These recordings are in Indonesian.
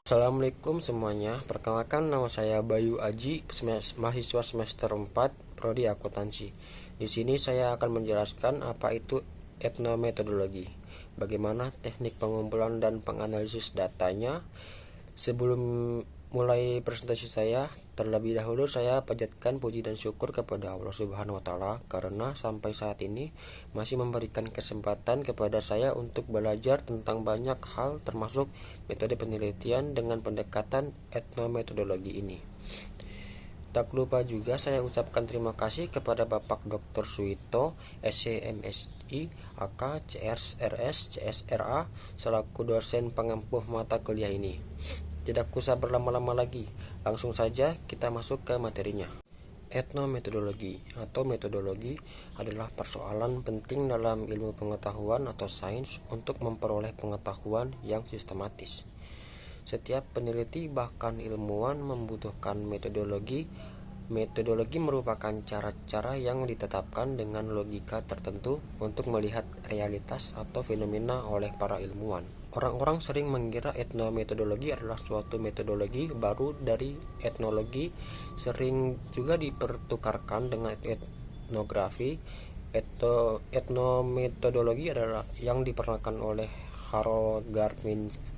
Assalamualaikum semuanya. Perkenalkan, nama saya Bayu Aji, mahasiswa semester 4 prodi akuntansi. Di sini saya akan menjelaskan apa itu etnometodologi, bagaimana teknik pengumpulan dan penganalisis datanya. Sebelum mulai presentasi saya, terlebih dahulu saya panjatkan puji dan syukur kepada Allah Subhanahu wa taala karena sampai saat ini masih memberikan kesempatan kepada saya untuk belajar tentang banyak hal termasuk metode penelitian dengan pendekatan etnometodologi ini. Tak lupa juga saya ucapkan terima kasih kepada Bapak Dr. Suito, SCMSI, AK, CSRS, CSRA, selaku dosen pengampuh mata kuliah ini. Tidak usah berlama-lama lagi, langsung saja kita masuk ke materinya. Etnometodologi atau metodologi adalah persoalan penting dalam ilmu pengetahuan atau sains untuk memperoleh pengetahuan yang sistematis. Setiap peneliti bahkan ilmuwan membutuhkan metodologi. Metodologi merupakan cara-cara yang ditetapkan dengan logika tertentu untuk melihat realitas atau fenomena oleh para ilmuwan. Orang-orang sering mengira etnometodologi adalah suatu metodologi baru dari etnologi, sering juga dipertukarkan dengan etnografi. Etnometodologi adalah yang diperkenalkan oleh Harold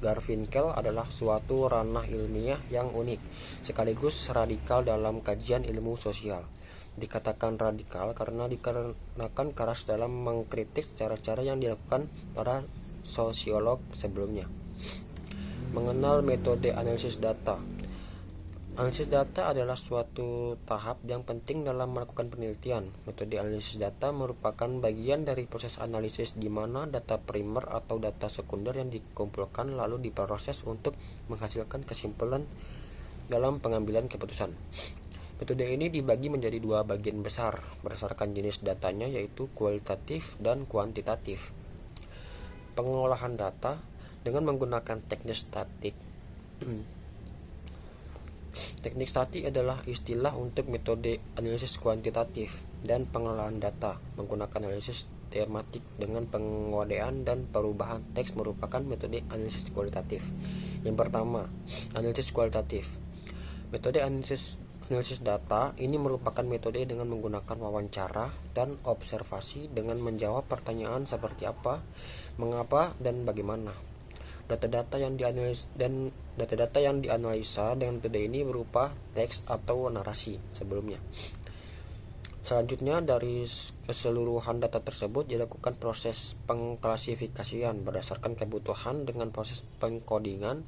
Garfinkel adalah suatu ranah ilmiah yang unik, sekaligus radikal dalam kajian ilmu sosial. Dikatakan radikal karena dikarenakan keras dalam mengkritik cara-cara yang dilakukan para sosiolog sebelumnya. Mengenal metode analisis data. Analisis data adalah suatu tahap yang penting dalam melakukan penelitian. Metode analisis data merupakan bagian dari proses analisis di mana data primer atau data sekunder yang dikumpulkan lalu diproses untuk menghasilkan kesimpulan dalam pengambilan keputusan. Metode ini dibagi menjadi dua bagian besar berdasarkan jenis datanya, yaitu kualitatif dan kuantitatif. Pengolahan data dengan menggunakan teknik statik. Teknik statik adalah istilah untuk metode analisis kuantitatif dan pengolahan data menggunakan analisis tematik dengan penguadaan dan perubahan teks merupakan metode analisis kualitatif. Yang pertama, analisis kualitatif. Metode analisis data ini merupakan metode dengan menggunakan wawancara dan observasi dengan menjawab pertanyaan seperti apa, mengapa, dan bagaimana. Data-data yang dianalisa dengan metode ini berupa teks atau narasi sebelumnya. Selanjutnya, dari keseluruhan data tersebut dilakukan proses pengklasifikasian berdasarkan kebutuhan dengan proses pengkodingan.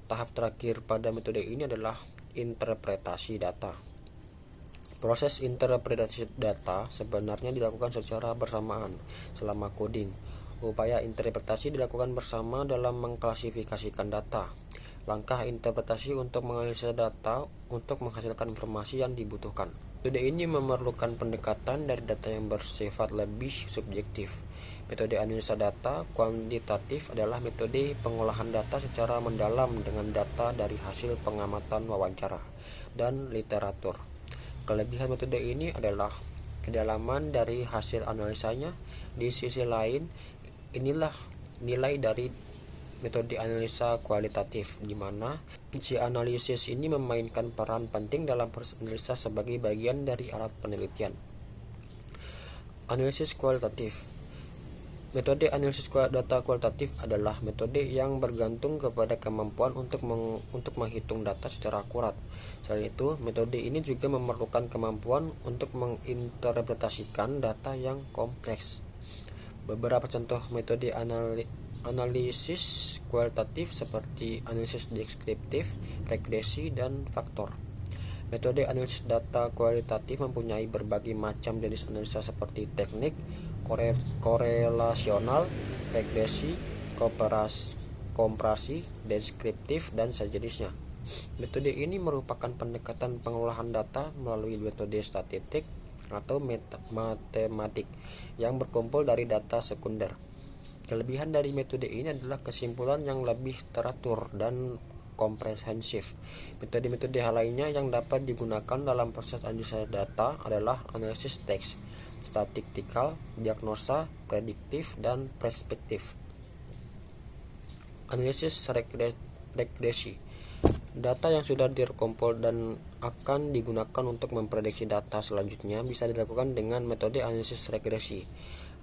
Tahap terakhir pada metode ini adalah interpretasi data. Proses interpretasi data sebenarnya dilakukan secara bersamaan selama coding. Upaya interpretasi dilakukan bersama dalam mengklasifikasikan data. Langkah interpretasi untuk menganalisa data untuk menghasilkan informasi yang dibutuhkan. Metode ini memerlukan pendekatan dari data yang bersifat lebih subjektif. Metode analisa data kuantitatif adalah metode pengolahan data secara mendalam dengan data dari hasil pengamatan wawancara dan literatur. Kelebihan metode ini adalah kedalaman dari hasil analisanya. Di sisi lain, inilah nilai dari metode analisa kualitatif, di mana si analisis ini memainkan peran penting dalam proses analisa sebagai bagian dari alat penelitian. Analisis kualitatif. Metode analisis data kualitatif adalah metode yang bergantung kepada kemampuan untuk menghitung data secara akurat. Selain itu, metode ini juga memerlukan kemampuan untuk menginterpretasikan data yang kompleks. Beberapa contoh metode analisis kualitatif seperti analisis deskriptif, regresi, dan faktor. Metode analisis data kualitatif mempunyai berbagai macam jenis analisa seperti teknik, korelasional, regresi, komparasi, deskriptif, dan sejenisnya. Metode ini merupakan pendekatan pengolahan data melalui metode statistik atau matematik yang berkumpul dari data sekunder. Kelebihan dari metode ini adalah kesimpulan yang lebih teratur dan komprehensif. Metode-metode lainnya yang dapat digunakan dalam proses analisis data adalah analisis teks, statistikal, diagnosa, prediktif, dan perspektif. Analisis regresi. Data yang sudah direkompil dan akan digunakan untuk memprediksi data selanjutnya bisa dilakukan dengan metode analisis regresi.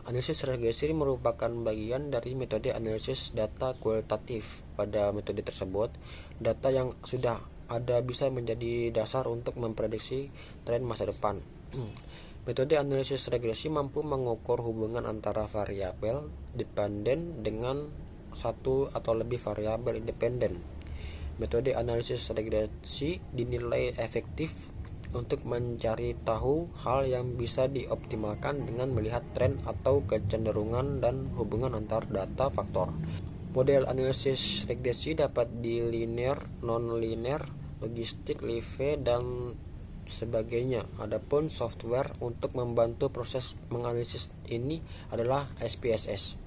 Analisis regresi merupakan bagian dari metode analisis data kualitatif. Pada metode tersebut, data yang sudah ada bisa menjadi dasar untuk memprediksi tren masa depan. Metode analisis regresi mampu mengukur hubungan antara variabel dependen dengan satu atau lebih variabel independen. Metode analisis regresi dinilai efektif untuk mencari tahu hal yang bisa dioptimalkan dengan melihat tren atau kecenderungan dan hubungan antar data faktor. Model analisis regresi dapat di linear, non-linear, logistik, live, dan sebagainya. Adapun software untuk membantu proses menganalisis ini adalah SPSS.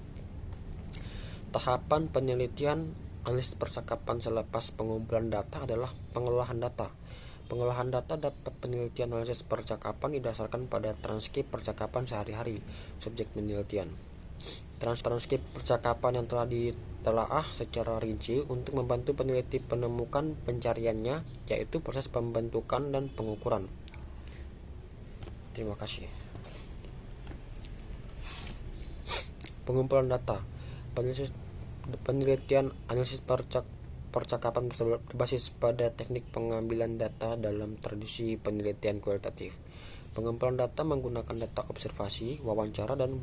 Tahapan penelitian analisis percakapan selepas pengumpulan data adalah pengolahan data. Pengolahan data dapat penelitian analisis percakapan didasarkan pada transkrip percakapan sehari-hari subjek penelitian. Transkrip percakapan yang telah ditelaah secara rinci untuk membantu peneliti menemukan pencariannya, yaitu proses pembentukan dan pengukuran. Terima kasih. Pengumpulan data. Penelitian analisis percakapan berbasis pada teknik pengambilan data dalam tradisi penelitian kualitatif. Pengumpulan data menggunakan data observasi, wawancara, dan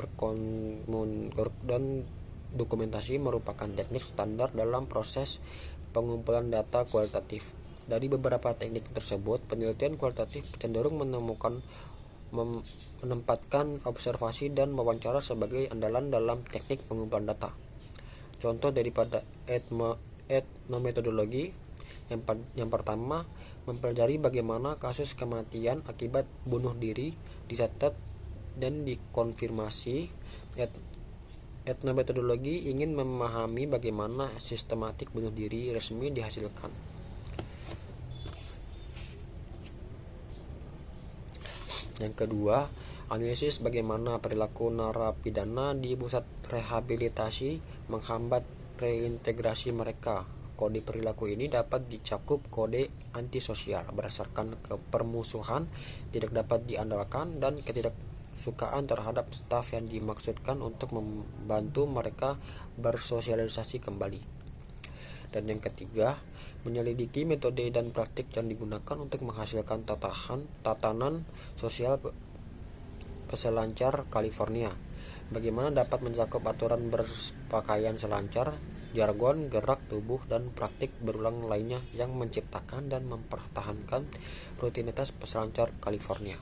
dokumentasi merupakan teknik standar dalam proses pengumpulan data kualitatif. Dari beberapa teknik tersebut, penelitian kualitatif cenderung menempatkan observasi dan wawancara sebagai andalan dalam teknik pengumpulan data. Contoh daripada etnometodologi yang pertama, mempelajari bagaimana kasus kematian akibat bunuh diri dicatat dan dikonfirmasi. Etnometodologi ingin memahami bagaimana sistematik bunuh diri resmi dihasilkan. Yang kedua, analisis bagaimana perilaku narapidana di pusat rehabilitasi menghambat reintegrasi mereka. Kode perilaku ini dapat dicakup kode antisosial berdasarkan kepermusuhan, tidak dapat diandalkan, dan ketidaksukaan terhadap staf yang dimaksudkan untuk membantu mereka bersosialisasi kembali. Dan yang ketiga, menyelidiki metode dan praktik yang digunakan untuk menghasilkan tatanan sosial peselancar California. Bagaimana dapat mencakup aturan berpakaian selancar, jargon, gerak tubuh, dan praktik berulang lainnya yang menciptakan dan mempertahankan rutinitas peselancar California.